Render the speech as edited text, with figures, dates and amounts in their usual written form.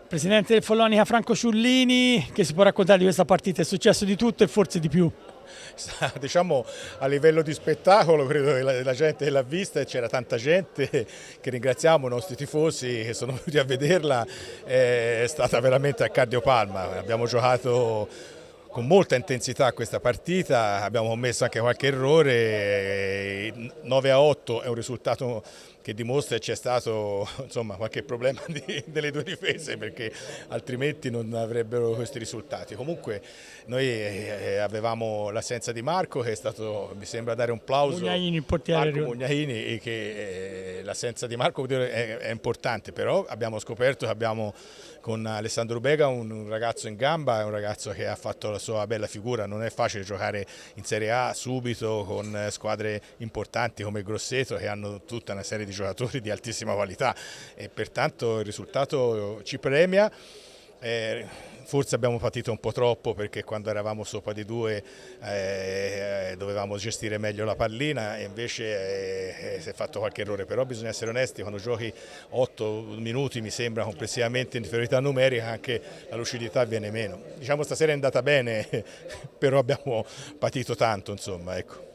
Presidente del Follonica Franco Ciullini, che si può raccontare di questa partita? È successo di tutto e forse di più. Diciamo a livello di spettacolo credo che la gente l'ha vista e c'era tanta gente che ringraziamo, i nostri tifosi che sono venuti a vederla, è stata veramente a cardiopalma. Abbiamo giocato con molta intensità questa partita, abbiamo commesso anche qualche errore, 9-8 è un risultato che dimostra che c'è stato qualche problema delle due difese, perché altrimenti non avrebbero questi risultati. Comunque noi avevamo l'assenza di Marco, che è stato, mi sembra, dare un plauso Mugnaini, il portiere. Marco Mugnaini, che l'assenza di Marco è importante, però abbiamo scoperto che abbiamo con Alessandro Bega un ragazzo in gamba, è un ragazzo che ha fatto la sua bella figura. Non è facile giocare in Serie A subito con squadre importanti come il Grosseto, che hanno tutta una serie di giocatori di altissima qualità, e pertanto il risultato ci premia. Forse abbiamo patito un po' troppo, perché quando eravamo sopra di due dovevamo gestire meglio la pallina e invece si è fatto qualche errore, però bisogna essere onesti: quando giochi 8 minuti mi sembra complessivamente in inferiorità numerica, anche la lucidità viene meno. Diciamo stasera è andata bene però abbiamo patito tanto, insomma, ecco.